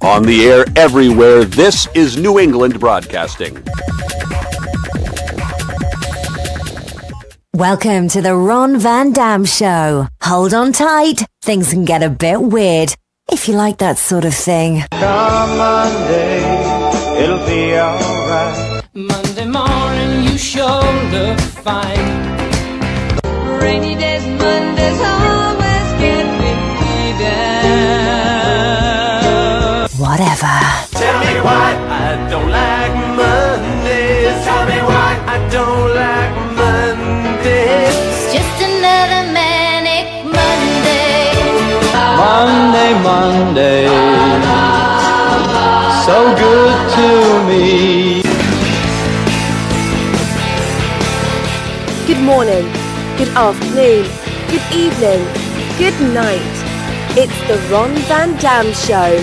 On the air everywhere, this is New England Broadcasting. Welcome to the Ron Van Dam Show. Hold on tight. Things can get a bit weird, if you like that sort of thing. Come Monday, it'll be alright. Monday morning, you sure look fine. Rainy days, Mondays always get me down. Whatever. Tell me why I don't like Mondays. Tell me why I don't like Mondays. It's just another manic Monday. Monday, Monday, so good to me. Good morning, good afternoon, good evening, good night. It's the Ron Van Dam Show.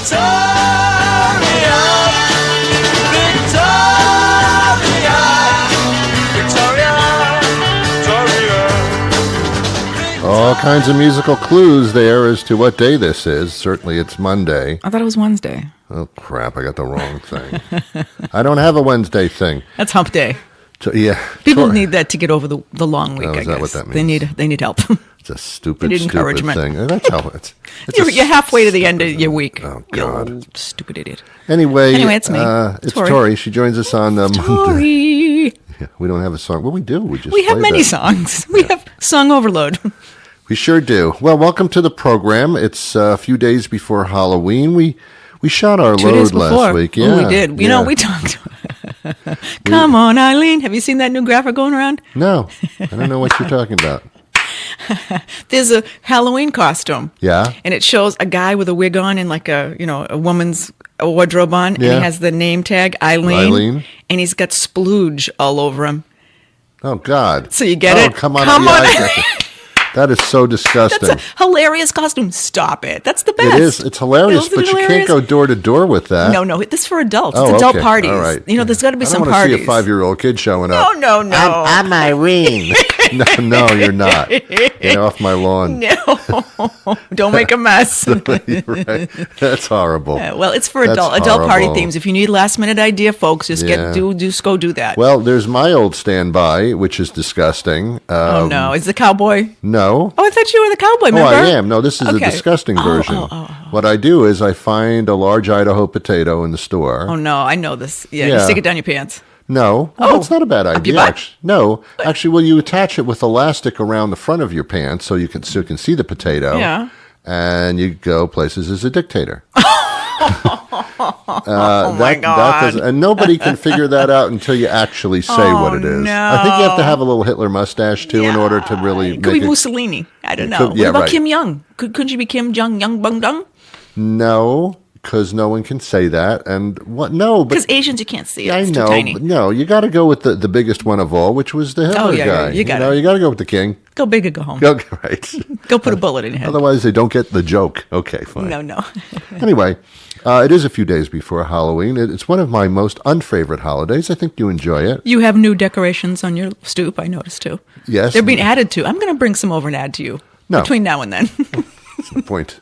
Victoria, Victoria, Victoria. All kinds of musical clues there as to what day this is. Certainly it's Monday. I thought it was Wednesday. Oh, crap, I got the wrong thing. I don't have a Wednesday thing. That's hump day. Yeah. People need that to get over the long week, Oh, I is that guess. what that means? They need help. It's a stupid They need encouragement. thing. That's how it's You're halfway to the end of your week. Oh, You God. old stupid idiot. Anyway, it's me. It's Tori. She joins us on Monday. Tori. Yeah, we don't have a song. Well, we do. We just We have play many that. songs. We have song overload. We sure do. Well, welcome to the program. It's a few days before Halloween. We shot our 2 days load before. last week. Oh, Yeah, we did. You yeah. know, we talked. Come on, Eileen. Have you seen that new graphic going around? No, I don't know what you're talking about. There's a Halloween costume. Yeah. And it shows a guy with a wig on and like a woman's wardrobe on. And Yeah. he has the name tag, Eileen. And he's got splooge all over him. Oh, God. So you get Oh, it? come on. Come Yeah, on. I get it. That is so disgusting. That's a hilarious costume. Stop it. That's the best. It is. It's hilarious, Isn't but it you can't hilarious? go door to door with that. No, this is for adults. Oh, It's adult okay. parties. All right. You know, there's got to be some I don't want parties. to see a 5-year-old kid showing up. No. I'm Irene. no, you're not. Get off my lawn. No. Don't make a mess. You're right. That's horrible. Well, it's for That's adult party horrible. themes. If you need last minute idea, folks, just Yeah. just go do that. Well, there's my old standby, which is disgusting. Oh no, is the cowboy? No. Oh, I thought you were the cowboy. Oh, Remember? I am. No, this is Okay. a disgusting version. What I do is I find a large Idaho potato in the store. Oh no, I know this. Yeah, you Yeah. stick it down your pants. No, Oh. that's not a bad idea. butt? Actually, well, you attach it with elastic around the front of your pants so you can see the potato. Yeah. And you go places as a dictator. Oh my God. And nobody can figure that out until you actually say what it is. no. I think you have to have a little Hitler mustache too in order to really It could make be it. Mussolini. I don't It know. could- What yeah, about right. Kim Jong? Couldn't she be Kim Jong Young Bung Dung? No, because no one can say that. And what? No, but Because Asians, you can't see it. I It's know. too tiny. But no, you got to go with the biggest one of all, which was the Hitler Oh, yeah, guy. you gotta. You got to go with the king. Go big or go home. Go right. Go put a bullet in your head. Otherwise, they don't get the joke. Okay, fine. No. Anyway, it is a few days before Halloween. It's one of my most unfavorite holidays. I think you enjoy it. You have new decorations on your stoop, I noticed too. Yes. They're being added to. I'm going to bring some over and add to you No. between now and then. That's the point.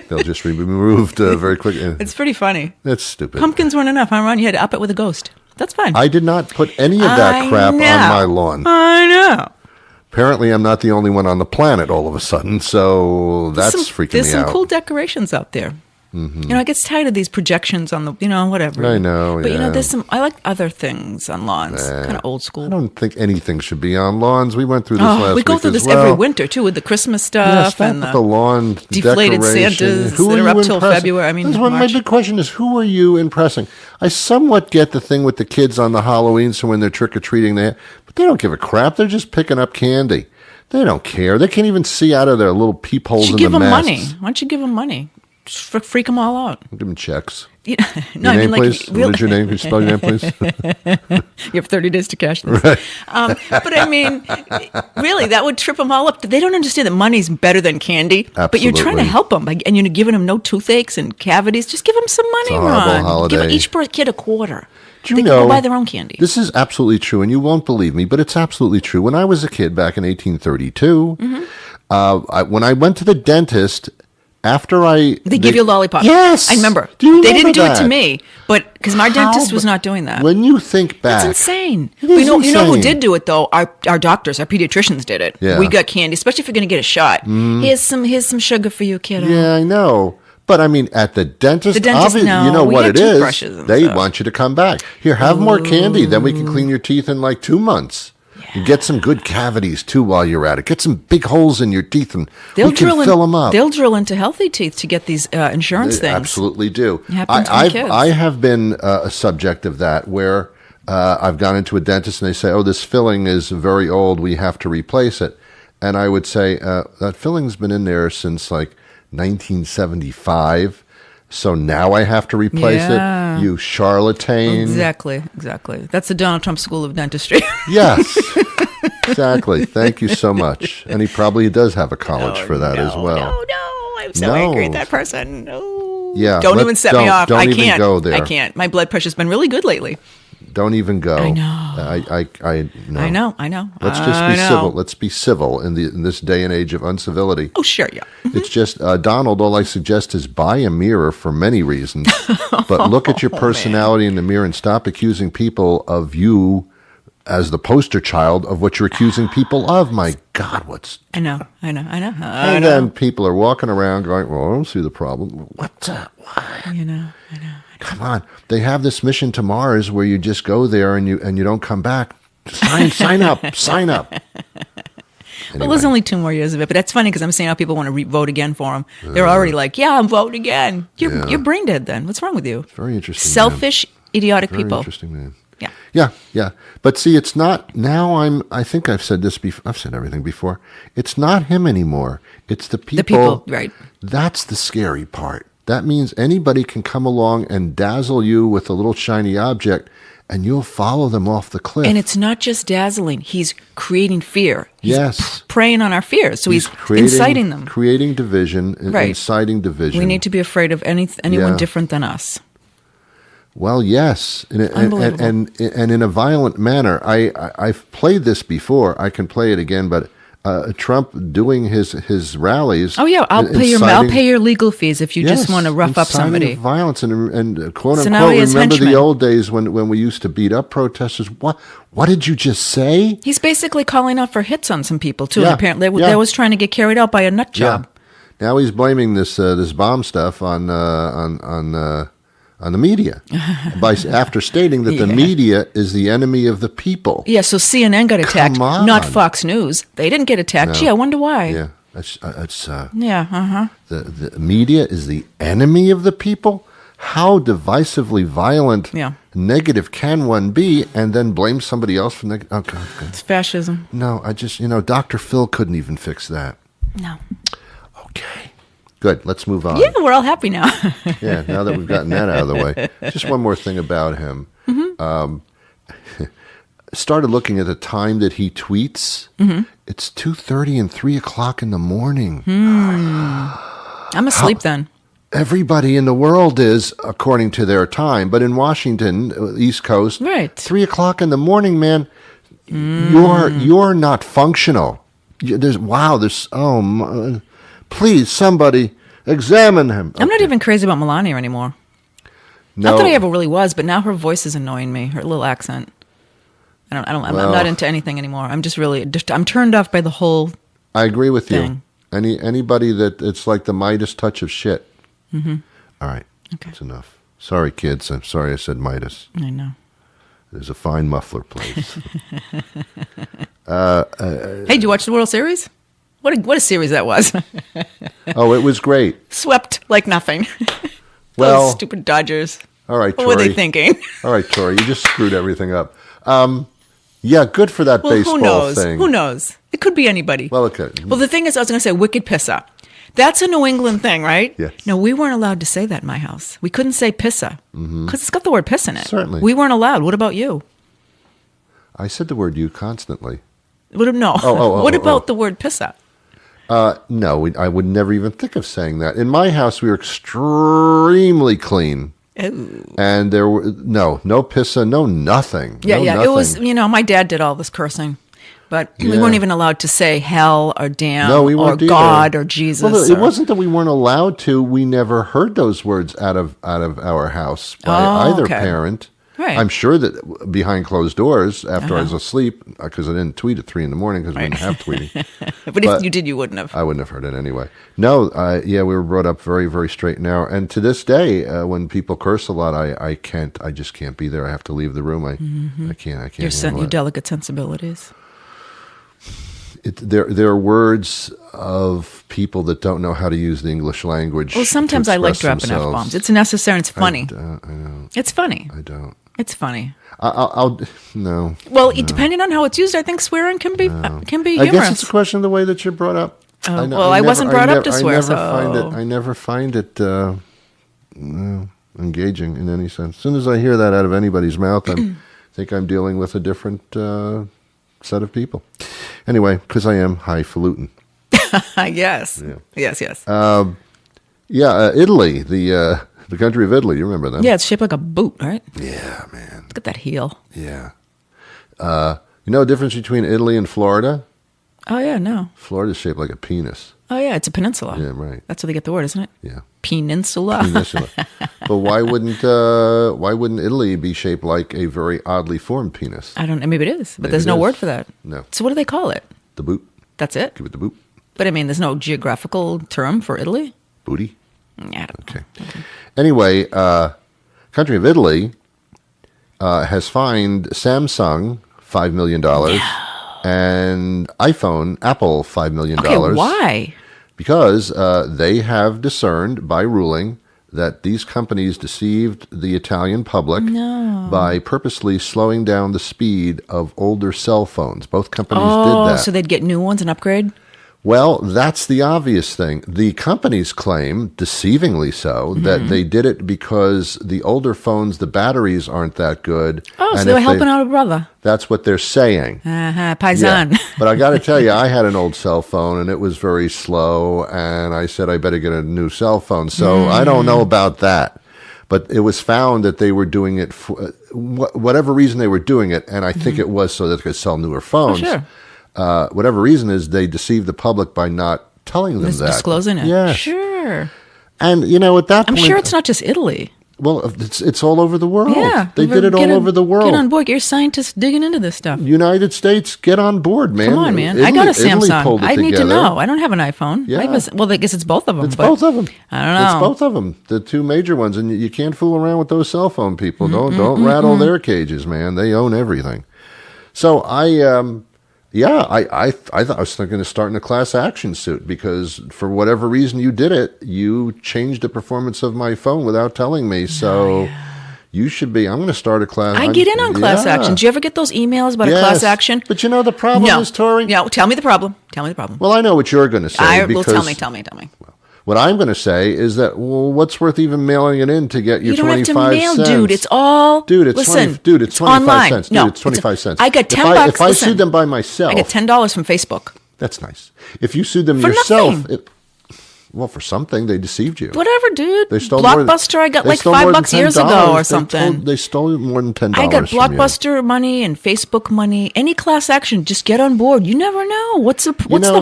They'll just be removed very quickly. It's pretty funny. That's stupid. Pumpkins weren't enough, huh, Ron? You had to up it with a ghost. That's fine. I did not put any of that I crap know. on my lawn. I know. Apparently, I'm not the only one on the planet all of a sudden, so that's freaking There's me some out. cool decorations out there. You know, I get tired of these projections on the, whatever. I know, But, yeah. I like other things on lawns. Kind of old school. I don't think anything should be on lawns. We went through this last week. We go through this as well. every winter, too, with the Christmas Yeah, stuff stop and with the lawn deflated decoration. Santas Who that are are up you till impressing? February. I mean, That's one of my March. big question is, who are you impressing? I somewhat get the thing with the kids on the Halloween, so when they're trick-or-treating, but they don't give a crap. They're just picking up candy. They don't care. They can't even see out of their little peepholes You in give the them masks. money. Why don't you give them money? Just freak them all out. Give them checks. No, Your I name, mean, like, please? What is your name? Can you spell your name, please? You have 30 days to cash this. Right. But I mean, really, that would trip them all up. They don't understand that money's better than candy. But you're trying to Absolutely. help them, and you're giving them no toothaches and cavities. Just give them some money, It's a horrible Ron. holiday. Give each kid a quarter. Do They you can know, go buy their own candy. This is absolutely true, and you won't believe me, but it's absolutely true. When I was a kid back in 1832, Mm-hmm. when I went to the dentist, After They give you a lollipop. Yes. I remember. Do you They remember didn't do it that? to me, but because my dentist was not doing that. When you think back, That's insane. It is You know who insane. did do it though? Our doctors, our pediatricians did it. Yeah. We got candy, especially if you're going to get a shot. Here's some sugar for you, kiddo. Yeah, I know. But I mean, at the dentist, The dentist, obviously, you know we what get it is. toothbrushes and They stuff. want you to come back. Here, have more candy. Then we can clean your teeth in like 2 months. And get some good cavities too while you're at it. Get some big holes in your teeth, and we can fill them up. They'll drill into healthy teeth to get these insurance They things. absolutely do. It happens with kids. I have been a subject of that where I've gone into a dentist and they say, "Oh, this filling is very old. We have to replace it." And I would say that filling's been in there since like 1975. So now I have to replace Yeah. it. You charlatan. Exactly. That's the Donald Trump School of Dentistry. Yes. Exactly. Thank you so much. And he probably does have a college for that as well. No, I'm so No. angry at that person. No. Yeah, Don't even set me off. don't I even can't go there. I can't. My blood pressure's been really good lately. Don't even go. I know. I know. I know. Let's just be civil. Let's be civil in this day and age of uncivility. Oh, sure, yeah. It's just, Donald, all I suggest is buy a mirror for many reasons. But look at your personality in the mirror and stop accusing people of you as the poster child of what you're accusing people of. My God, what's... I know. And then people are walking around going, well, I don't see the problem. What? I know. Come on. They have this mission to Mars where you just go there and you don't come back. Sign up. Sign up. Well, there's only 2 more years of it, but that's funny because I'm saying how people want to vote again for him. They're already like, yeah, I'm voting again. You're brain dead then. What's wrong with you? Very interesting. Selfish, idiotic Very people. interesting, man. Yeah. Yeah. But see, it's not, now I think I've said this before, I've said everything before. It's not him anymore. It's the people. The people, right. That's the scary part. That means anybody can come along and dazzle you with a little shiny object and you'll follow them off the cliff. And it's not just dazzling. He's creating fear. He's Yes. preying on our fears. So he's inciting them. Creating division, Right. inciting division. We need to be afraid of anyone Yeah. different than us. Well, yes, Unbelievable. and in a violent manner. I've played this before. I can play it again, but Trump doing his rallies. Oh yeah, I'll pay your legal fees if you just want to rough up inciting somebody. Violence and quote So now unquote. he has Remember henchmen. the old days when we used to beat up protesters? What did you just say? He's basically calling out for hits on some people too. Yeah, And apparently yeah. they was trying to get carried out by a nut job. Yeah. Now he's blaming this bomb stuff on the media after stating that the media is the enemy of the people. Yeah, so CNN got attacked, Come on. not Fox News. They didn't get attacked. No. Gee, I wonder why. Yeah, Yeah, the media is the enemy of the people. How divisively violent, Yeah. negative can one be, and then blame somebody else for negative? Oh God. It's fascism. No, I just Dr. Phil couldn't even fix that. No. Okay, good. Let's move on. Yeah, we're all happy now. Yeah, now that we've gotten that out of the way, just one more thing about him. Started looking at the time that he tweets. It's 2:30 and 3 o'clock in the morning. I'm asleep then. Everybody in the world is, according to their time, but in Washington, East Coast, Right. 3 o'clock in the morning, man, you're not functional. Please, somebody examine him. I'm not even crazy about Melania anymore. No. Not that I ever really was, but now her voice is annoying me. Her little accent. I'm not into anything anymore. I'm just I'm turned off by the whole. I agree with thing. you. Anybody that it's like the Midas touch of shit. All right, Okay. that's enough. Sorry, kids. I'm sorry I said Midas. I know. There's a fine muffler place. Hey, did you watch the World Series? What a series that was. Oh, it was great. Swept like nothing. Well, Those stupid Dodgers. all right, What Tori. were they thinking? All right, Tori, you just screwed everything up. Yeah, good for that Well, baseball who knows? thing. Who knows? It could be anybody. Well, okay. Well, the thing is, I was going to say wicked pissa. That's a New England thing, right? Yes. No, we weren't allowed to say that in my house. We couldn't say pissa because it's got the word piss in it. Certainly. We weren't allowed. What about you? I said the word "you" constantly. No. What about the word pissa? No, I would never even think of saying that. In my house, we were extremely clean. Ooh. And there were no pissa, no nothing. Yeah, no yeah. nothing. It was, my dad did all this cursing. But we weren't even allowed to say hell or damn No, we or weren't either. God or Jesus. Well, it wasn't that we weren't allowed to. We never heard those words out of our house by either parent. Right. I'm sure that behind closed doors, after I was asleep, because I didn't tweet at 3 a.m. because we didn't have tweeting. But if you did, you wouldn't have. I wouldn't have heard it anyway. No, we were brought up very, very straight now. And to this day, when people curse a lot, I just can't be there. I have to leave the room. I can't. Your delicate sensibilities. There are words of people that don't know how to use the English language. Well, sometimes I like dropping F-bombs. It's necessary and it's funny. I know. It's funny. I don't. It's funny. I'll no. Well, depending on how it's used, I think swearing can be humorous. I guess it's a question of the way that you're brought up. I wasn't brought up to swear, I never find it engaging in any sense. As soon as I hear that out of anybody's mouth, I think I'm dealing with a different set of people. Anyway, because I am highfalutin. Yes. Yeah. Yes. Italy, the country of Italy. You remember them? Yeah, it's shaped like a boot, right? Yeah, man. Look at that heel. Yeah. You know the difference between Italy and Florida? Oh, yeah, no. Florida's shaped like a penis. Oh, yeah, it's a peninsula. Yeah, right. That's where they get the word, isn't it? Yeah. Peninsula. Peninsula. But why wouldn't Italy be shaped like a very oddly formed penis? I don't know. Maybe it is, but Maybe there's it no is. word for that. No. So what do they call it? The boot. That's it? Give it the boot. But I mean, there's no geographical term for Italy? Booty. Yeah, I don't know. Okay. Anyway, country of Italy has fined Samsung $5 million and Apple $5 million. Okay, why? Because they have discerned by ruling that these companies deceived the Italian public by purposely slowing down the speed of older cell phones. Both companies did that. So they'd get new ones and upgrade? Well, that's the obvious thing. The companies claim, deceivingly so, that they did it because the older phones, the batteries aren't that good. Oh, so and they were if helping out a brother. That's what they're saying. Paisan. Yeah. But I got to tell you, I had an old cell phone, and it was very slow, and I said I better get a new cell phone. So I don't know about that. But it was found that they were doing it for whatever reason they were doing it, and I think it was so that they could sell newer phones. Oh, sure. Whatever reason is, they deceived the public by not telling them that. Disclosing it. Yes. Sure. And, at that point... I'm sure it's not just Italy. Well, it's all over the world. Yeah. They did it all over the world. Get on board. You're scientists digging into this stuff. United States, get on board, man. Come on, man. Italy, I got a Italy Samsung. I need to together. know. I don't have an iPhone. Yeah. I guess it's both of them. It's both of them. I don't know. It's both of them. The two major ones. And you can't fool around with those cell phone people. Don't rattle their cages, man. They own everything. So I thought I was thinking of starting a class action suit because for whatever reason you did it, you changed the performance of my phone without telling me. So you should be. I'm going to start a class. I get in on class action. Do you ever get those emails about a class action? But the problem is, Tori. No, tell me the problem. Well, I know what you're going to say. Well, tell me. What I'm going to say is that, what's worth even mailing it in to get your 25 cents? You don't have to mail, dude. It's all... Dude, it's listen, 25 online. cents. No, it's 25 cents. I get $10. If I sued them by myself... I get $10 from Facebook. That's nice. If you sued them for yourself... Nothing. For something, they deceived you. Whatever, dude. They stole Blockbuster, I got like $5 years ago or something. They stole more than $10 I got from Blockbuster money and Facebook money. Any class action, just get on board. You never know. What's the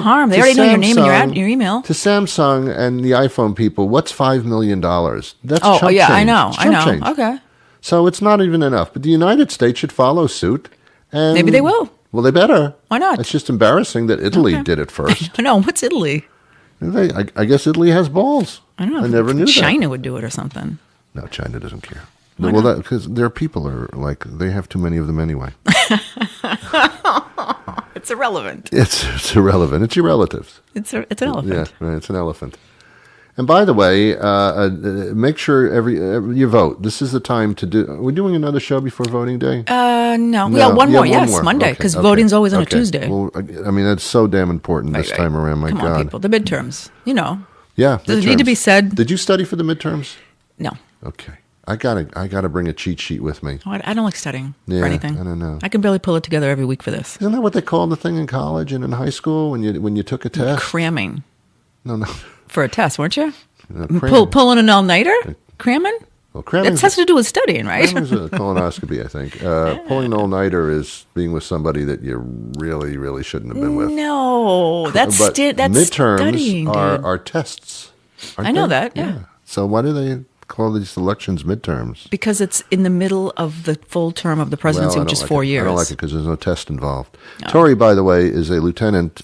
harm? They already know your name and your email. To Samsung and the iPhone people, what's $5 million? That's chump change. I know. Change. Okay. So it's not even enough. But the United States should follow suit. And maybe they will. Well, they better. Why not? It's just embarrassing that Italy did it first. No, what's Italy? I guess Italy has balls. I don't know. I never knew China would do it or something. No, China doesn't care. Well, because their people are they have too many of them anyway. It's irrelevant. It's irrelevant. It's your relatives. It's an elephant. Yeah, right, it's an elephant. And by the way, make sure you vote. This is the time to do. Are we doing another show before voting day? No. We got one more. Yes, Monday, because voting's always on a Tuesday. Well, I mean, that's so damn important this time around. My Come God. on, people. The midterms. Yeah. Does it need to be said? Did you study for the midterms? No. Okay. I gotta bring a cheat sheet with me. Oh, I don't like studying for anything. I don't know. I can barely pull it together every week for this. Isn't that what they called the thing in college and in high school when you took a test? Cramming. No. For a test, weren't you? Cramming. Pulling an all-nighter? Cramming? Well, That cramming has to do with studying, right? is a colonoscopy, I think. Pulling an all-nighter is being with somebody that you really, really shouldn't have been with. No, that's But that's midterms studying, dude. are tests. aren't I know they? that, yeah. So why do they call these elections midterms? Because it's in the middle of the full term of the presidency, Well, I which is don't 4 like it. years. I don't like it because there's no test involved. Tori, by the way, is a lieutenant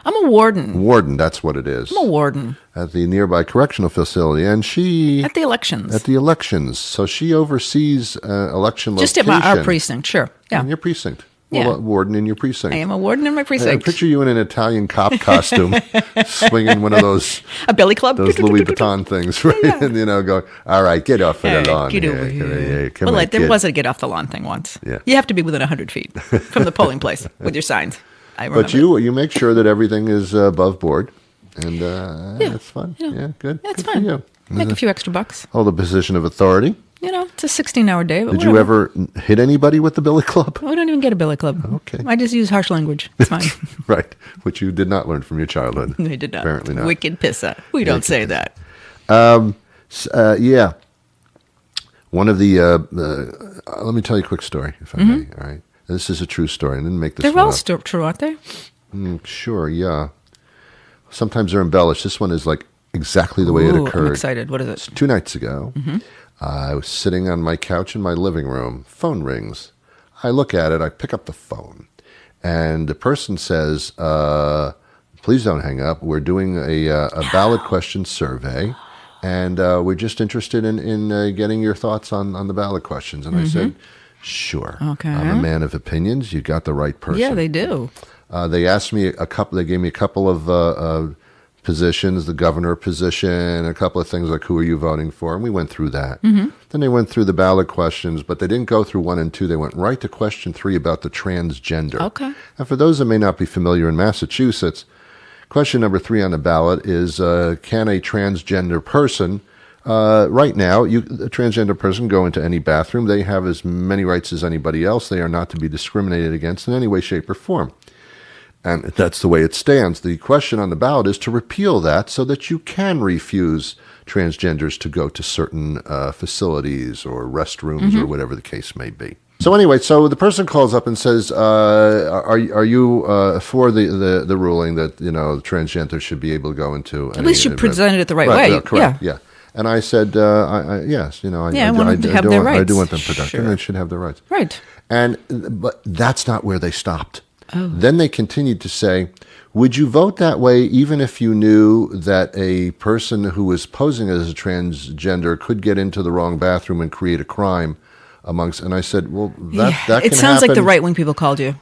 I'm a warden. warden. That's what it is. I'm a warden At the nearby correctional facility, and she at the elections. at the elections. So she oversees election Just location. at our precinct, sure. Yeah. In your precinct. Yeah. Well, a warden in your precinct. I am a warden in my I precinct. picture you in an Italian cop costume, swinging one of those A billy club? Louis Vuitton things, right? Yeah. And going, all right, get off of the lawn. Get here. over here. Come Well, on, like, there kid." was a get off the lawn thing once. Yeah. You have to be within 100 feet from the polling place with your signs. I remember. But you make sure that everything is above board, and it's fun. Yeah, good. Yeah, it's Good fun. for you. Make a few extra bucks. Hold a position of authority. You know, it's a 16-hour day. But Did you ever hit anybody with the billy club? We don't even get a billy club. Okay. I just use harsh language. It's fine. Right, which you did not learn from your childhood. They did not. Apparently not. Wicked pissa. We don't say that. Yeah. One of the, let me tell you a quick story, if I may. All right. This is a true story. I didn't make this They're one all up. true, aren't they? Sure, yeah. Sometimes they're embellished. This one is like exactly the way it Ooh, occurred. I'm excited. What is it? 2 nights ago, I was sitting on my couch in my living room. Phone rings. I look at it. I pick up the phone. And the person says, please don't hang up. We're doing a ballot question survey. And we're just interested in getting your thoughts on the ballot questions. And I said, sure. Okay. I'm a man of opinions. You got the right person. Yeah, they do. They asked me they gave me a couple of positions, the governor position, a couple of things like who are you voting for, and we went through that. Then they went through the ballot questions, but they didn't go through 1 and 2. They went right to question 3 about the transgender. Okay. And for those that may not be familiar in Massachusetts, question number 3 on the ballot is, can a transgender person, right now, a transgender person go into any bathroom. They have as many rights as anybody else. They are not to be discriminated against in any way, shape, or form. And that's the way it stands. The question on the ballot is to repeal that so that you can refuse transgenders to go to certain facilities or restrooms or whatever the case may be. So anyway, so the person calls up and says, "Are you for the ruling that transgender should be able to go into?" At least you presented it the right way. Correct. Yeah. And I said, yes. I want them to have their rights. I do want them protected. Sure. And they should have their rights. Right. But that's not where they stopped. Then they continued to say, would you vote that way even if you knew that a person who was posing as a transgender could get into the wrong bathroom and create a crime amongst? And I said, well, that can it sounds like the happen. right-wing people called you.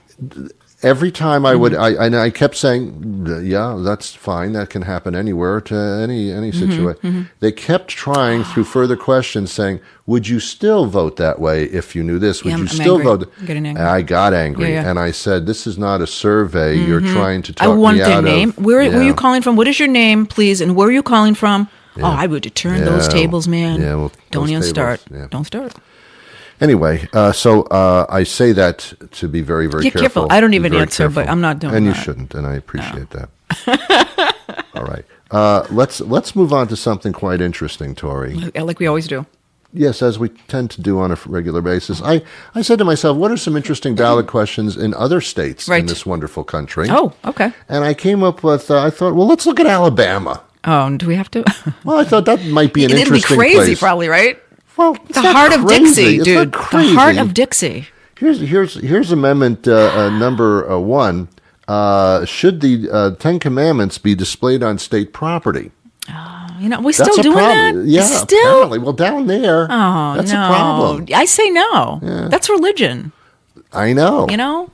Every time I would, I kept saying, yeah, that's fine. That can happen anywhere to any situation. They kept trying through further questions saying, would you still vote that way if you knew this? Would Yeah, you I'm still angry. vote? I'm getting angry. I got angry. Yeah. And I said, this is not a survey. You're trying to I talk want me their out name. of. Where are Yeah. you calling from? What is your name, please? And where are you calling from? Oh, I would turn those Yeah. tables, man. Yeah, well, Don't those even tables, start. yeah. Don't start. Anyway, so I say that to be very, very Yeah, careful. careful. I don't Be even very answer, but I'm not doing And you that. shouldn't, and I appreciate that. All right. Let's move on to something quite interesting, Tori. Like we always do. Yes, as we tend to do on a regular basis. I said to myself, what are some interesting ballot questions in other states in Right. this wonderful country? Oh, okay. And I came up with, I thought, well, let's look at Alabama. Oh, do we have to? Well, I thought that might be an It'll be interesting crazy, place. probably, right? Well, it's The not heart of crazy. Dixie, It's dude. not crazy. The heart of Dixie. Here's amendment number 1. Should the 10 Commandments be displayed on state property? We're still That's a doing problem. that? Yeah, Still? apparently. Well, down there, Oh, that's no. a problem. I say no. Yeah. That's religion. I know.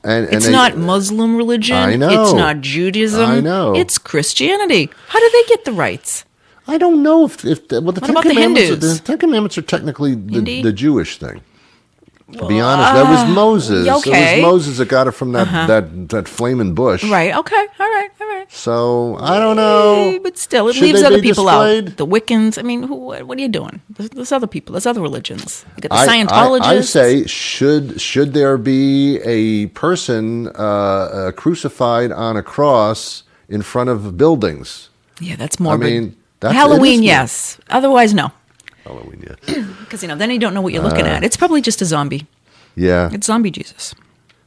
And it's they- not Muslim religion. I know. It's not Judaism. I know. It's Christianity. How do they get the rights? I don't know if the What 10 about the Commandments. Hindus? The 10 Commandments are technically Hindi? the Jewish thing. To be honest, that was Moses. okay. It was Moses that got it from that flaming bush. Right. Okay. All right. So I don't know. But still, it Should leaves they other be people displayed? out. The Wiccans. I mean, what are you doing? There's other people. There's other religions. You got the I Scientologists. say, should there be a person crucified on a cross in front of buildings? Yeah, that's morbid. I mean, that's Halloween, it is- yes. Otherwise, no. Halloween, yes. Because, then you don't know what you're looking at. It's probably just a zombie. Yeah. It's zombie Jesus.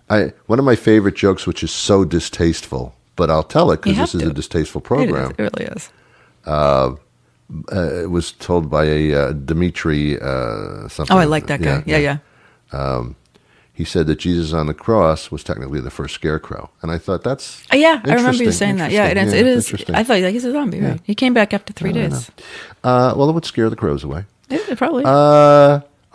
One of my favorite jokes, which is so distasteful, but I'll tell it because this is a distasteful program. It really is. It was told by a Dimitri something. Oh, I like that guy. Yeah. He said that Jesus on the cross was technically the first scarecrow. And I thought that's I remember you saying that. Yeah, it is. Interesting. I thought he's a zombie, right? He came back after 3 days. Well, it would scare the crows away. Yeah, probably.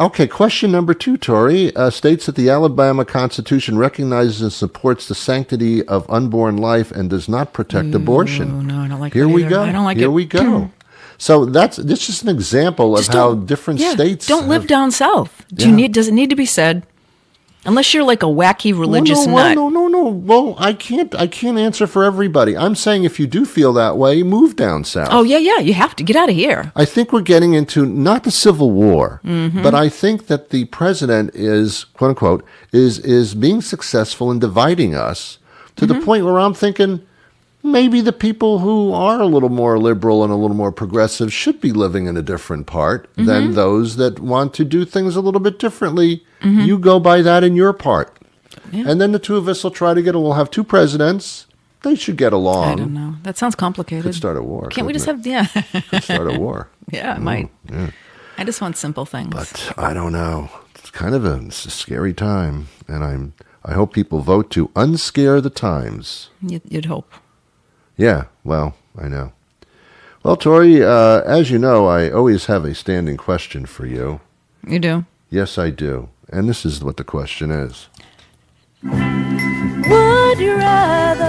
Okay, question number 2, Tori, states that the Alabama Constitution recognizes and supports the sanctity of unborn life and does not protect abortion. No, I don't like Here that we either. go. I don't like Here it. we go. So that's just an example of how different states don't live have- down south. Does it need to be said? Unless you're like a wacky religious nut. No. Well, I can't answer for everybody. I'm saying if you do feel that way, move down south. Oh, yeah. You have to get out of here. I think we're getting into not the Civil War, but I think that the president is, quote unquote, is being successful in dividing us to the point where I'm thinking maybe the people who are a little more liberal and a little more progressive should be living in a different part than those that want to do things a little bit differently. You go by that in your part. Yeah. And then the two of us will try to we'll have 2 presidents. They should get along. I don't know. That sounds complicated. Could start a war. Can't we just couldn't have, Could start a war. Yeah, it might. Yeah. I just want simple things. But I don't know. It's kind of a scary time. And I hope people vote to unscare the times. You'd hope. Yeah, well, I know. Well, Tori, as you know, I always have a standing question for you. You do? Yes, I do. And this is what the question is. Would you rather?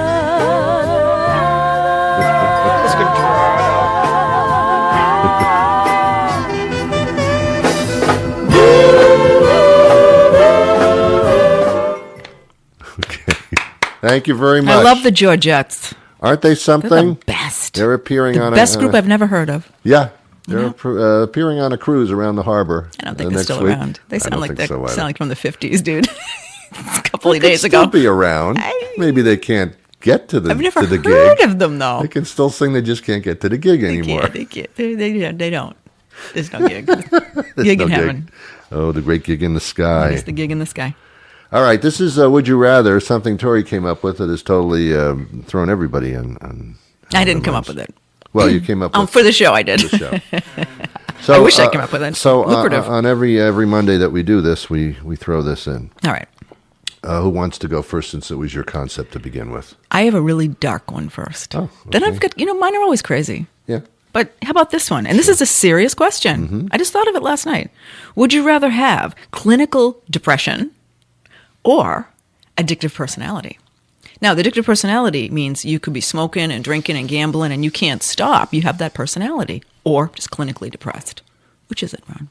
Okay. Thank you very much. I love the Georgettes. Aren't they something? They're the best. They're appearing on best group I've never heard of. Yeah. They're appearing on a cruise around the harbor. I don't think they're still around. They sound like from the 50s, dude. A couple of days ago. Still be around. Maybe they can't get to the I've never to the heard gig. of them though. They can still sing. They just can't get to the gig anymore. They can't. They don't. There's no gig. Gig in heaven. Oh, the great gig in the sky. It's the gig in the sky. All right, this is Would You Rather, something Tori came up with that has totally thrown everybody on I didn't come up with it. Well, you came up with for the show. I did. For the show. So, I wish I came up with it. So lucrative. On every Monday that we do this, we throw this in. All right. Who wants to go first, since it was your concept to begin with? I have a really dark one first. Oh, okay. Then I've got, mine are always crazy. Yeah. But how about this one? And this is a serious question. Mm-hmm. I just thought of it last night. Would you rather have clinical depression or addictive personality? Now, the addictive personality means you could be smoking and drinking and gambling and you can't stop. You have that personality. Or just clinically depressed. Which is it, Ron?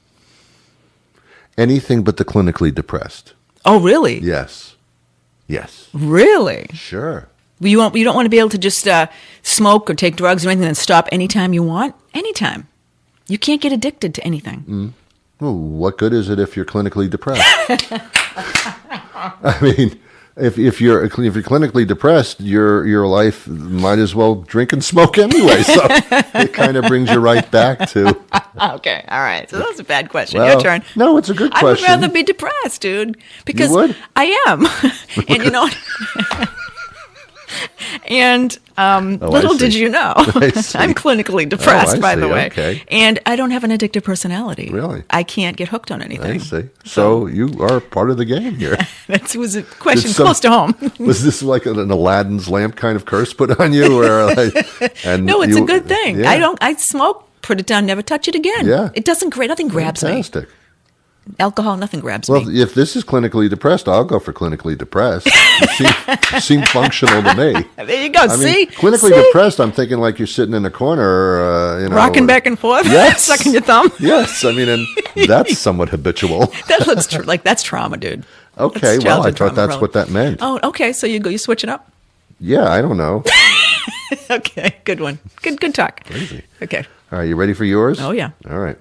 Anything but the clinically depressed. Oh, really? Yes. Really? Sure. You don't want to be able to just smoke or take drugs or anything and stop anytime you want? Anytime. You can't get addicted to anything. Mm. Well, what good is it if you're clinically depressed? I mean, if you're clinically depressed, your life might as well drink and smoke anyway. So it kind of brings you right back to. Okay, all right. So that was a bad question. Well, Your turn. No, it's a good question. I would rather be depressed, dude, because you would? I am. And you know what? And little did you know, I'm clinically depressed, by the way. Okay. And I don't have an addictive personality. Really? I can't get hooked on anything. I see. So you are part of the game here. That was a question close to home. Was this like an Aladdin's lamp kind of curse put on you? No, it's a good thing. Yeah. I smoke, put it down, never touch it again. Yeah. It doesn't, nothing grabs Fantastic. me. Alcohol, nothing grabs me. Well, if this is clinically depressed, I'll go for clinically depressed. You seem functional to me. There you go. Mean, clinically depressed, I'm thinking like you're sitting in a corner, rocking back and forth, yes, sucking your thumb. Yes, I mean, and that's somewhat habitual. That looks like that's trauma, dude. Okay, well, I thought that's what that meant. Oh, okay. So you switch it up. Yeah, I don't know. Okay, good one. Good talk. Crazy. Okay. All right, you ready for yours? Oh yeah. All right.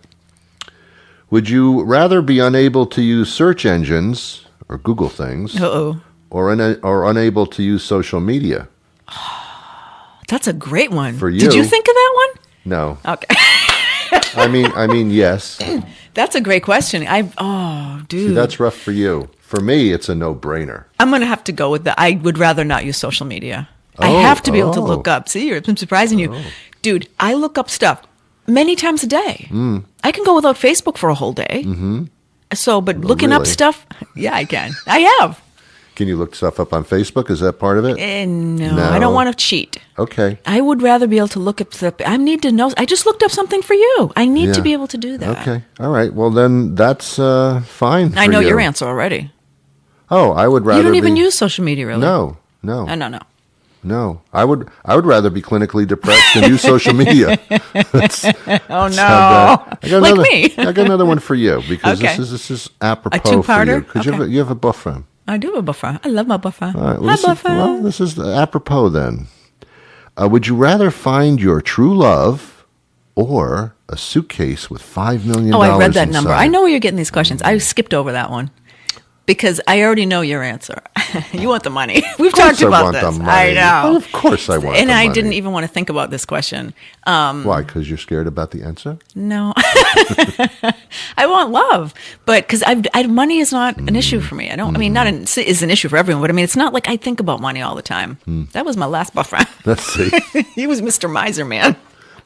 Would you rather be unable to use search engines or Google things, or unable to use social media? That's a great one. For you. Did you think of that one? No. Okay. I mean, yes. That's a great question. Dude. See, that's rough for you. For me, it's a no-brainer. I'm going to have to go with I would rather not use social media. I have to be able to look up. See, I'm surprising you. Dude, I look up stuff many times a day. I can go without Facebook for a whole day. Mm-hmm. So, but looking up stuff, yeah, I can. I have. Can you look stuff up on Facebook? Is that part of it? No, I don't want to cheat. Okay. I would rather be able to look up stuff. I need to know. I just looked up something for you. I need to be able to do that. Okay. All right. Well, then that's fine. I know your answer already. Oh, I would rather. You don't even use social media, really. No. No. I would rather be clinically depressed than use social media. Oh no! Like me. I got another one for you because this is apropos a two-parter? for you because you have a buffer. I do have a buffer. I love my buffer. All right, well, this is apropos then. Would you rather find your true love or a suitcase with $5 million? Oh, I read that number. inside? I know where you're getting these questions. I skipped over that one. Because I already know your answer. You want the money. We've talked about this. I know. Well, of course I want the money. And I didn't even want to think about this question. Why? Because you're scared about the answer? No. I want love. But because money is not an issue for me. I mean, is an issue for everyone. But I mean, it's not like I think about money all the time. That was my last buffer. Let's see. He was Mr. Miser Man.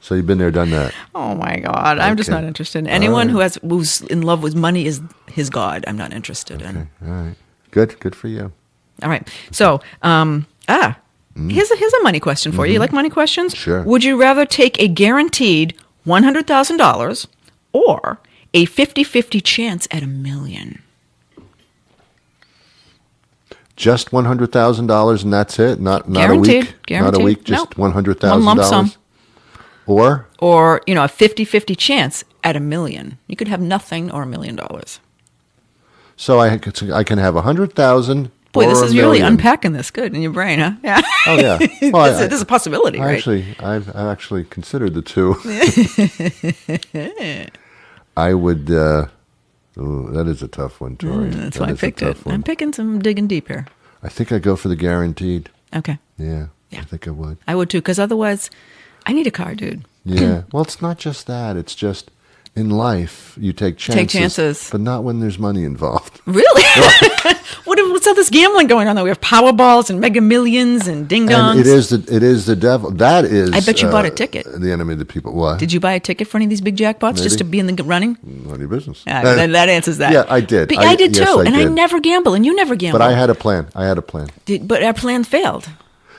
So you've been there, done that. Oh my God! I'm just not interested. Anyone who's in love with money is his god. I'm not interested in. All right, good for you. All right. So, here's a money question for you. You like money questions? Sure. Would you rather take a guaranteed $100,000 or a 50-50 chance at $1 million? Just $100,000 and that's it. Not Guaranteed. a week. Guaranteed. Not a week. Just $100,000. One lump sum. Or a 50-50 chance at $1 million. You could have nothing or $1 million. So I can have 100,000. Boy, this is really unpacking this good in your brain, huh? Yeah. Oh yeah. Well, there's a possibility, right? I've actually considered the two. I would. That is a tough one, Tori. That's why I picked it. I'm picking some digging deep here. I think I'd go for the guaranteed. Okay. Yeah. I think I would. I would too, because otherwise, I need a car, dude. Yeah. Well, it's not just that. It's just in life you take chances, but not when there's money involved. Really? What's all this gambling going on? Though we have Powerballs and Mega Millions and Ding Dongs. And it is the devil. That is. I bet you bought a ticket. The enemy of the people. What? Did you buy a ticket for any of these big jackpots just to be in the running? None of your business. That answers that. Yeah, I did. But I did too, yes, and I never gamble, and you never gamble. But I had a plan. But our plan failed.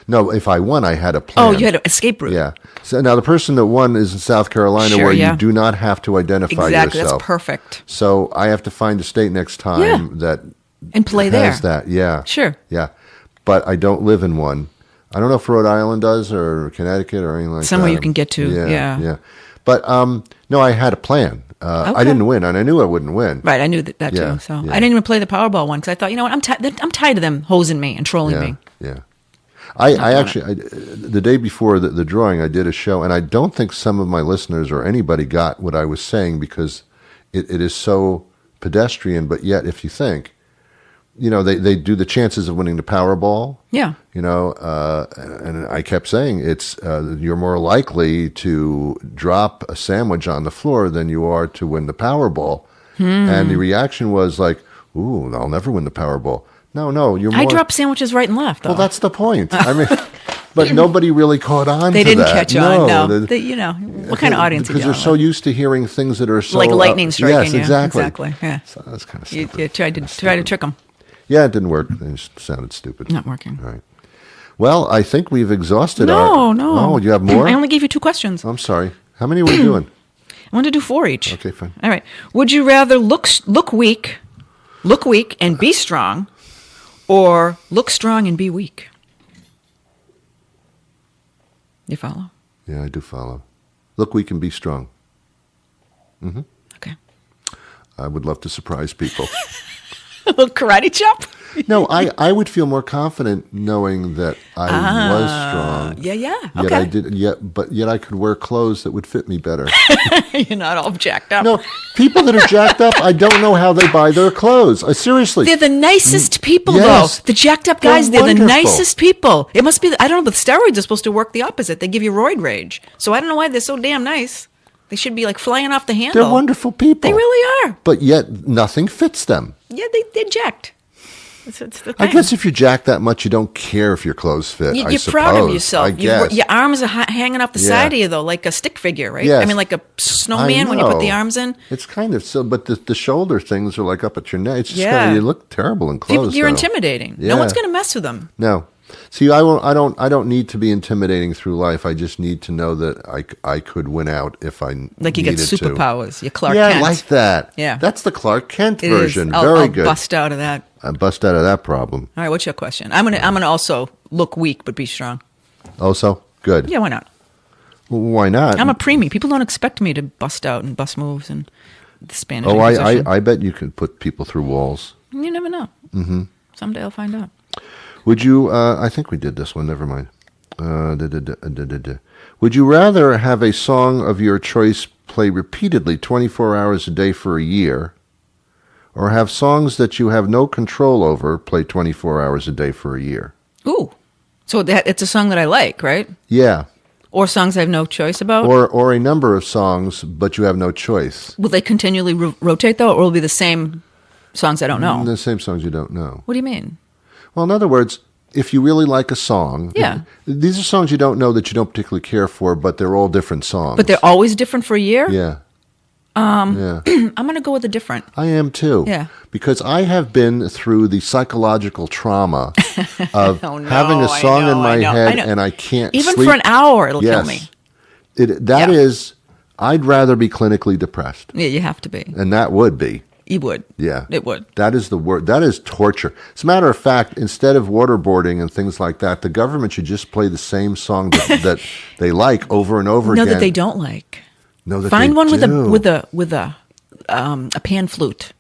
No, if I won, I had a plan. Oh, you had an escape route. Yeah. So now the person that won is in South Carolina, where you do not have to identify yourself. Exactly, that's perfect. So I have to find a state next time that and play has there. That. Yeah. Sure. Yeah, but I don't live in one. I don't know if Rhode Island does or Connecticut or anything like Somewhere that. you can get to. Yeah. But no, I had a plan. I didn't win, and I knew I wouldn't win. Right, I knew that too. So I didn't even play the Powerball one because I thought, you know what, I'm tired of them hosing me and trolling me. Yeah. I actually, the day before the drawing, I did a show, and I don't think some of my listeners or anybody got what I was saying because it is so pedestrian. But yet, if you think, they do the chances of winning the Powerball. Yeah. And I kept saying it's you're more likely to drop a sandwich on the floor than you are to win the Powerball. And the reaction was like, "Ooh, I'll never win the Powerball." No, you're more... I drop sandwiches right and left, though. Well, that's the point. I mean, but nobody really caught on to that. They didn't catch on, no. What kind of audience because they're so used to hearing things that are so... Like lightning striking. Yes, exactly. Exactly, yeah. So that's kind of stupid. You tried to trick them. Yeah, it didn't work. It just sounded stupid. Not working. All right. Well, I think we've exhausted No. Oh, you have more? I only gave you 2 questions. I'm sorry. How many are we doing? I want to do 4 each. Okay, fine. All right. Would you rather look weak and be strong, or look strong and be weak? You follow? Yeah, I do follow. Look weak and be strong. Mm-hmm. Okay. I would love to surprise people. A little karate chop? No, I would feel more confident knowing that I was strong. Yeah. Okay. But yet I could wear clothes that would fit me better. You're not all jacked up. No, people that are jacked up, I don't know how they buy their clothes. Seriously. They're the nicest people, yes. though. The jacked up guys, they're the wonderful. nicest people. It must be, I don't know, but steroids are supposed to work the opposite. They give you roid rage. So I don't know why they're so damn nice. They should be like flying off the handle. They're wonderful people. They really are. But yet nothing fits them. Yeah, they jacked. It's the thing. I guess if you're jacked that much, you don't care if your clothes fit. You're proud of yourself. I guess. Your arms are hanging off the side of you, though, like a stick figure, right? Yes. I mean, like a snowman when you put the arms in. It's kind of so, but the shoulder things are like up at your neck. It's just Yeah. you look terrible in clothes. You're though. intimidating. Yeah. No one's going to mess with them. No. See, I don't need to be intimidating through life. I just need to know that I could win out if I Like you get needed to. superpowers. You're Clark Yeah, Kent. I like that. Yeah. That's the Clark Kent It version. is. I'll Very good. bust out of that. I bust out of that problem. All right, what's your question? I'm gonna also look weak but be strong. Also, good. Yeah, why not? Well, why not? I'm a preemie. People don't expect me to bust out and bust moves and the Spanish. Oh, Inquisition. I bet you could put people through walls. You never know. Mm-hmm. Someday I'll find out. Would you? I think we did this one. Never mind. Would you rather have a song of your choice play repeatedly 24 hours a day for a year, or have songs that you have no control over play 24 hours a day for a year? Ooh, so it's a song that I like, right? Yeah. Or songs I have no choice about. Or a number of songs, but you have no choice. Will they continually rotate though, or will it be the same songs I don't know? The same songs you don't know. What do you mean? Well, in other words, if you really like a song, Yeah. these are songs you don't know that you don't particularly care for, but they're all different songs. But they're always different for a year? Yeah. Yeah. I'm going to go with a different. I am too. Yeah. Because I have been through the psychological trauma of Oh, no, having a I song know, in my I know, head I know. and I can't Even sleep. for an hour, it'll kill Yes. me. That Yeah. is, I'd rather be clinically depressed. Yeah, you have to be. And that would be. You would. Yeah. It would. That is the word. That is torture. As a matter of fact, instead of waterboarding and things like that, the government should just play the same song that they like over and over No, again. that they don't like. No, that Find they one do. with a pan flute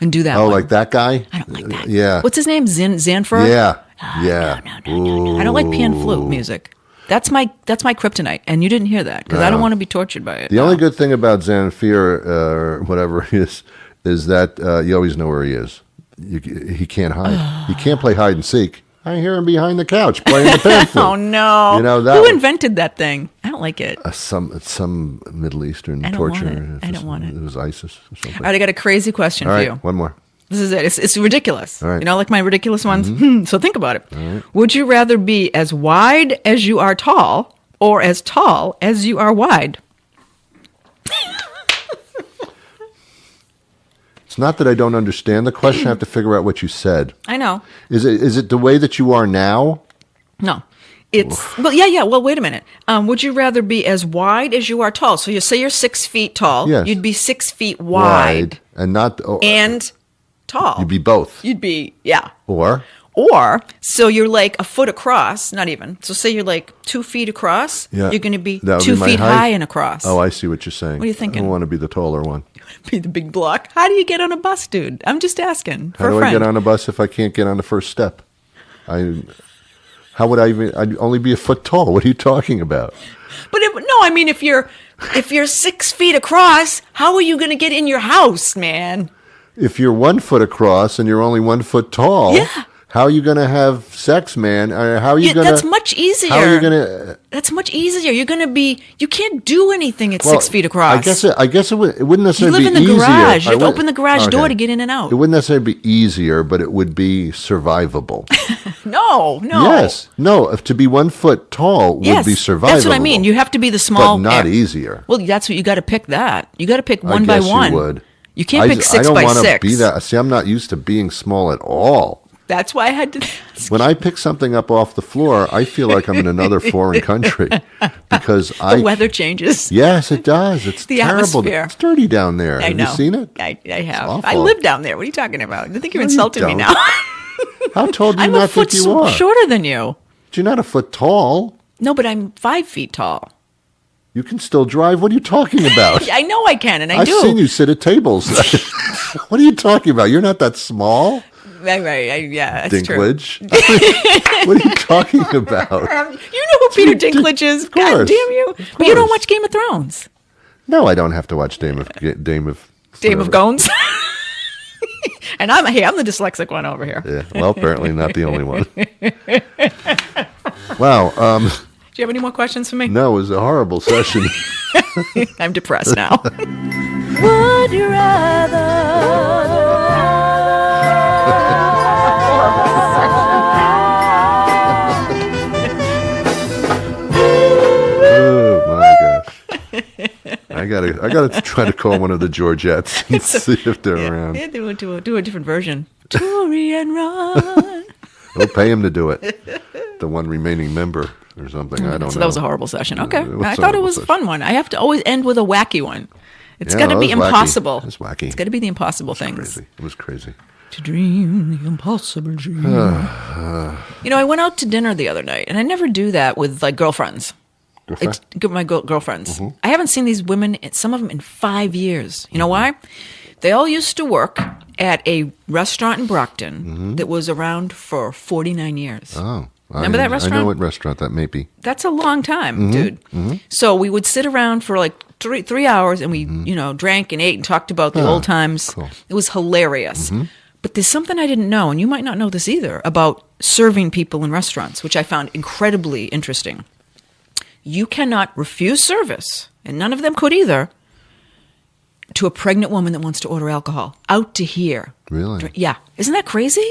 and do that Oh, one. like that guy? I don't like that. Yeah. What's his name? Zanford? Yeah. Oh, Yeah. No. I don't like pan flute music. That's my kryptonite, and you didn't hear that because I don't want to be tortured by it. The only good thing about Zanfir, or whatever it is that you always know where he is. He can't hide. He can't play hide and seek. I hear him behind the couch playing the pan flute. Oh no! You know that Who was- invented that thing? I don't like it. some Middle Eastern I don't torture. want it. I don't want it. It was ISIS or something. All right, I got a crazy question All for right, you. one more. This is it. It's ridiculous. All right. You know, like my ridiculous ones. So think about it. Would you rather be as wide as you are tall, or as tall as you are wide? It's not that I don't understand the question. I have to figure out what you said. I know. Is it the way that you are now? No. It's well, yeah. Well, wait a minute. Would you rather be as wide as you are tall? So you say you're 6 feet tall. Yes. You'd be 6 feet wide and not and tall. you'd be both. You'd be yeah. Or Or so you're like a foot across, not even. So say you're like 2 feet across. Yeah. You're going to be That would 2 be my feet height? high and across. oh, I see what you're saying. What are you thinking? I want to be the taller one. Be the big block. How do you get on a bus, dude? I'm just asking for How do a I friend. get on a bus if I can't get on the first step? How would I even? I'd only be a foot tall. What are you talking about? But no, I mean if you're 6 feet across, how are you going to get in your house, man? If you're 1 foot across and you're only 1 foot tall, Yeah. how are you going to have sex, man? How are you going to? That's much easier. How are you going to? That's much easier. You're going to be. You can't do anything at 6 feet across. I guess it wouldn't you necessarily live be in the easier. garage. You I have to would- open the garage door okay. to get in and out. It wouldn't necessarily be easier, but it would be survivable. No. Yes. No, to be 1 foot tall would Yes, be survivable. that's what I mean. You have to be the small, but not easier. Well, that's what you got to pick. That you got to pick I one by guess one. You would. You can't pick 6 I don't by wanna 6. Be that. See, I'm not used to being small at all. That's why I had to. When I pick something up off the floor, I feel like I'm in another foreign country because The weather changes. Yes, it does. It's The terrible. atmosphere. It's dirty down there. I Have know. you seen it? I have. awful. I live down there. What are you talking about? I think you're No, you insulting me don't. now. How tall do you I'm not a foot think you are? shorter than you. You're not a foot tall. No, but I'm 5 feet tall. You can still drive. What are you talking about? I know I can, and I I've do. seen you sit at tables. What are you talking about? You're not that small. Right. Yeah, that's true. Dinklage. What are you talking about? You know who Peter Dinklage is? Of course. God damn you! Of But you don't course. watch Game of Thrones. No, I don't have to watch Dame of Dame of whatever. Gones. And I'm the dyslexic one over here. Yeah. Well, apparently not the only one. Wow. Do you have any more questions for me? No, it was a horrible session. I'm depressed now. Would you Oh my gosh! I gotta try to call one of the Georgettes and see if they're around. Yeah, they would do a different version. Tori and Ron. We'll pay him to do it. The one remaining member or something. I don't know. So that was a horrible session. Okay. It was I a thought it horrible was a session. fun one. I have to always end with a wacky one. It's Yeah, got to that be was wacky. impossible. It was wacky. It's got to be the impossible things. Crazy. It was crazy. To dream the impossible dream. You know, I went out to dinner the other night, and I never do that with like girlfriends. Girlfriend? My girlfriends. I haven't seen these women, some of them, in 5 years. You know why? They all used to work at a restaurant in Brockton that was around for 49 years. Oh. Remember that restaurant? I know what restaurant that may be. That's a long time, dude. So we would sit around for like three hours, and we, drank and ate and talked about the old times. Cool. It was hilarious. But there's something I didn't know, and you might not know this either, about serving people in restaurants, which I found incredibly interesting. You cannot refuse service, and none of them could either, to a pregnant woman that wants to order alcohol out to here. Really? Yeah. Isn't that crazy?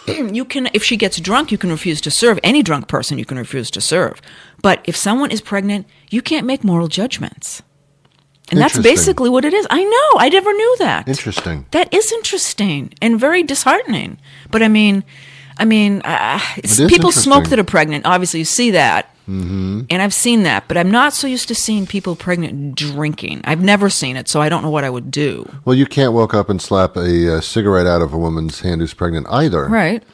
You can, if she gets drunk, you can refuse to serve. Any drunk person you can refuse to serve. But if someone is pregnant, you can't make moral judgments. And that's Interesting. basically what it is. I know. I never knew that. Interesting. That is interesting and very disheartening. But I mean, is people smoke interesting. that are pregnant. Obviously, you see that. And I've seen that. But I'm not so used to seeing people pregnant drinking. I've never seen it, so I don't know what I would do. Well, you can't walk up and slap a cigarette out of a woman's hand who's pregnant either. Right.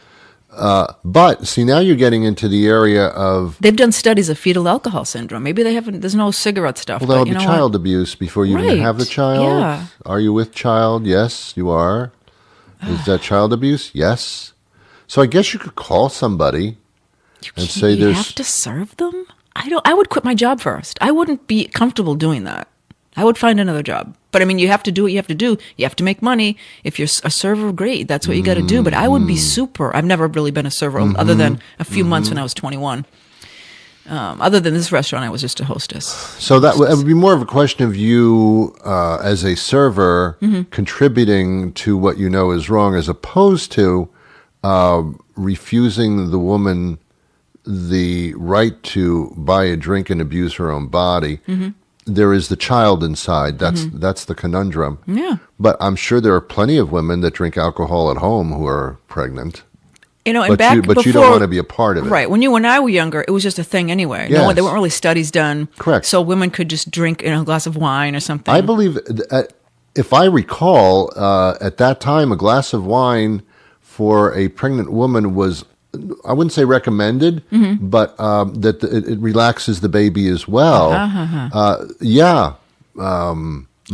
But see, now you're getting into the area of They've done studies of fetal alcohol syndrome. Maybe they haven't. There's no cigarette stuff. well, that'll but you be know child what? abuse before you Right. even have the child. Yeah. Are you with child? Yes, you are. Is that child abuse? Yes. So I guess you could call somebody and say You there's have to serve them. I would quit my job first. I wouldn't be comfortable doing that. I would find another job. But I mean, you have to do what you have to do. You have to make money. If you're a server, great. That's what you got to do. But I would be super. I've never really been a server other than a few months when I was 21. Other than this restaurant, I was just a hostess. So that would be more of a question of you as a server contributing to what you know is wrong, as opposed to refusing the woman the right to buy a drink and abuse her own body. There is the child inside. That's the conundrum. Yeah. But I'm sure there are plenty of women that drink alcohol at home who are pregnant. You know, and But back you before, don't want to be a part of it. Right. When you and I were younger, it was just a thing anyway. No, Yes. there weren't really studies done. Correct. So women could just drink a glass of wine or something. I believe, if I recall, at that time, a glass of wine for a pregnant woman was, I wouldn't say recommended, but that it relaxes the baby as well. Yeah.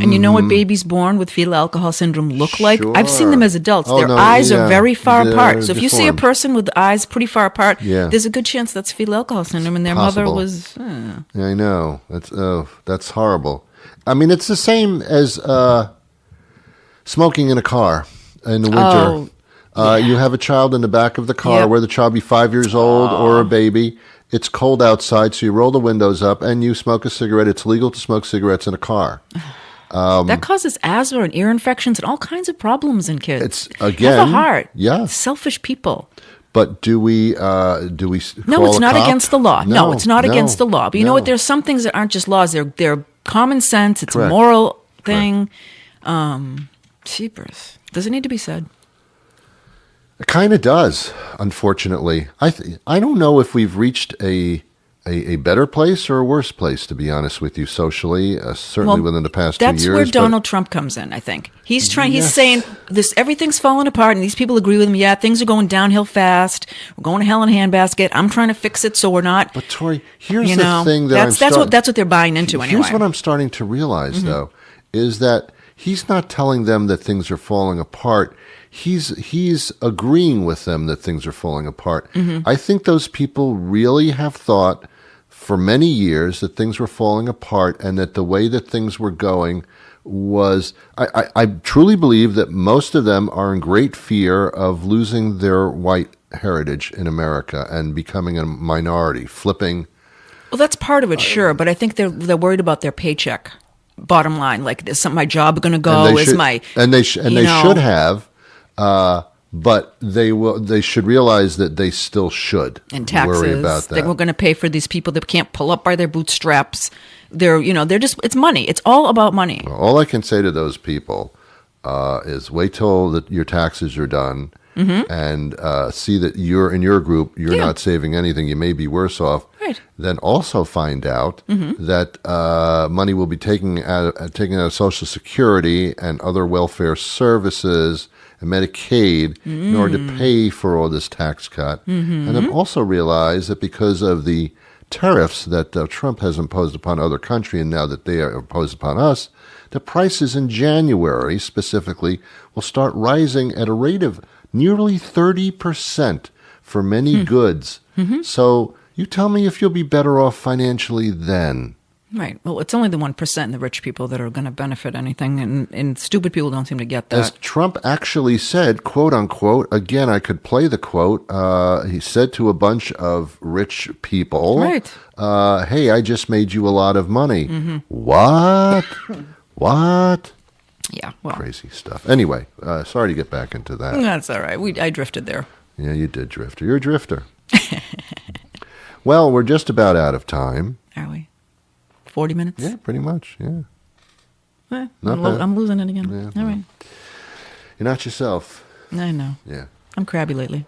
And you know what babies born with fetal alcohol syndrome look like? I've seen Sure. them as adults. Oh, Their no, eyes yeah. are very far They're apart. So if you see a deformed. person with the eyes pretty far apart, Yeah. there's a good chance that's fetal alcohol syndrome, and their Possible. mother was. Yeah, I know. That's horrible. I mean, it's the same as smoking in a car in the winter. You have a child in the back of the car, Yep. whether the child be 5 years old or a baby. It's cold outside, so you roll the windows up and you smoke a cigarette. It's legal to smoke cigarettes in a car. That causes asthma and ear infections and all kinds of problems in kids. It's, Have again, a heart. yeah. Selfish people. But do we No, call it's a not cop? against the law. No, it's not no, against the law. But you know what? no. There's some things that aren't just laws. They're common sense. It's Correct. a moral thing. Jeepers. Does it need to be said? It kind of does, unfortunately. I don't know if we've reached a better place or a worse place, to be honest with you, socially, certainly within the past 2 years. That's where but- Donald Trump comes in, I think. He's trying. He's Yes. saying this. Everything's falling apart, and these people agree with him. Yeah, things are going downhill fast. We're going to hell in a handbasket. I'm trying to fix it, so we're not. But Tori, here's you the know, thing that that's what they're buying into anyway. Here's what I'm starting to realize, though, is that he's not telling them that things are falling apart. He's agreeing with them that things are falling apart. I think those people really have thought for many years that things were falling apart and that the way that things were going was, I truly believe that most of them are in great fear of losing their white heritage in America and becoming a minority, flipping Well, that's part of it, sure, but I think they're worried about their paycheck. Bottom line, like, is my job going to go? They should have, but they should realize that they still should and taxes. Worry about that. They were going to pay for these people that can't pull up by their bootstraps. They're just, it's money. It's all about money. Well, all I can say to those people is wait till your taxes are done. Mm-hmm. And see that you're in your group, you're not saving anything. You may be worse off. Right. Then also find out that money will be taken out of Social Security and other welfare services and Medicaid in order to pay for all this tax cut. Mm-hmm. And then also realize that because of the tariffs that Trump has imposed upon other countries and now that they are imposed upon us, the prices in January specifically will start rising at a rate of nearly 30% for many goods. Mm-hmm. So you tell me if you'll be better off financially then. Right. Well, it's only the 1% and the rich people that are going to benefit anything, and stupid people don't seem to get that. As Trump actually said, quote unquote, again, I could play the quote, he said to a bunch of rich people, right. Hey, I just made you a lot of money. Mm-hmm. What? What? Yeah, well. Crazy stuff. Anyway, sorry to get back into that. That's all right. I drifted there. Yeah, you did drift. You're a drifter. Well, we're just about out of time. Are we? 40 minutes? Yeah, pretty much, yeah. I'm losing it again. Yeah, all right. You're not yourself. I know. Yeah. I'm crabby lately.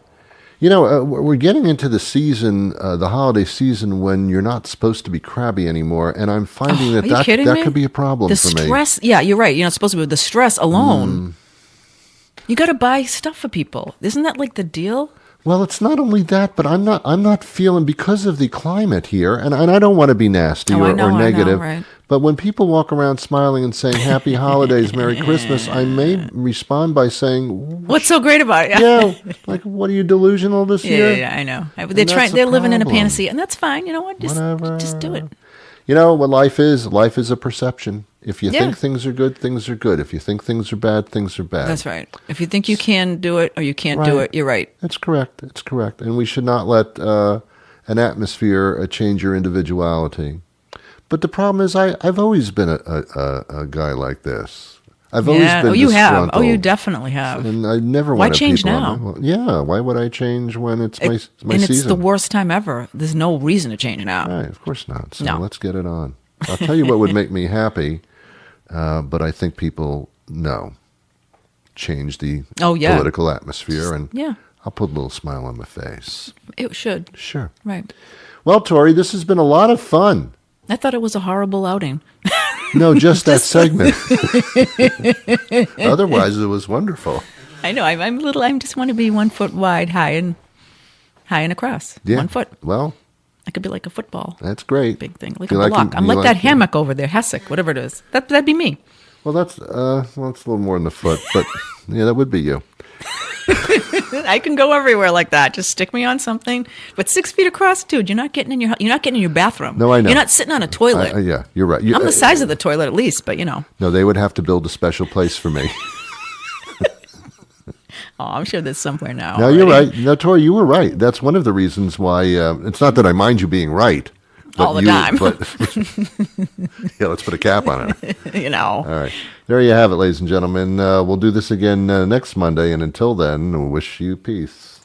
You know, we're getting into the season, the holiday season, when you're not supposed to be crabby anymore, and I'm finding that could be a problem for me. The stress, yeah, you're right. You're not supposed to be. The stress alone. You got to buy stuff for people. Isn't that like the deal? Well, it's not only that, but I'm not feeling, because of the climate here, and I don't want to be nasty or negative, right. But when people walk around smiling and saying Happy Holidays, Merry Christmas, I may respond by saying, what's so great about it? Yeah, like, what are you, delusional this year? Yeah, I know. They're living in a fantasy, and that's fine. You know what? Just do it. You know what life is? Life is a perception. If you think things are good, things are good. If you think things are bad, things are bad. That's right. If you think you can do it or you can't do it, you're right. That's correct. It's correct. And we should not let an atmosphere change your individuality. But the problem is I've always been a guy like this. I've always been you have. disgruntled. Oh, you definitely have. And I never Why wanted change people now? Yeah, why would I change when it's my season? And it's the worst time ever. There's no reason to change now. Right, of course not. So no. Let's get it on. I'll tell you what would make me happy, but I think people change the political atmosphere, and I'll put a little smile on my face. It should. Sure. Right. Well, Tori, this has been a lot of fun. I thought it was a horrible outing. No, just that segment. Otherwise, it was wonderful. I know. I'm little. I just want to be 1 foot wide, high and across. Yeah. 1 foot. Well, I could be like a football. That's great. Big thing, like a block. I'm like that hammock over there, Hessick, whatever it is. That'd be me. Well, that's a little more than a foot, but yeah, that would be you. I can go everywhere like that. Just stick me on something. But 6 feet across, dude, you're not getting in your bathroom. No, I know. You're not sitting on a toilet. Yeah, you're right. I'm the size of the toilet at least, but No, they would have to build a special place for me. Oh, I'm sure there's somewhere now. No, you're right. No, Tori, you were right. That's one of the reasons why. It's not that I mind you being right. All the time. But yeah, let's put a cap on it. All right. There you have it, ladies and gentlemen. We'll do this again next Monday. And until then, we wish you peace.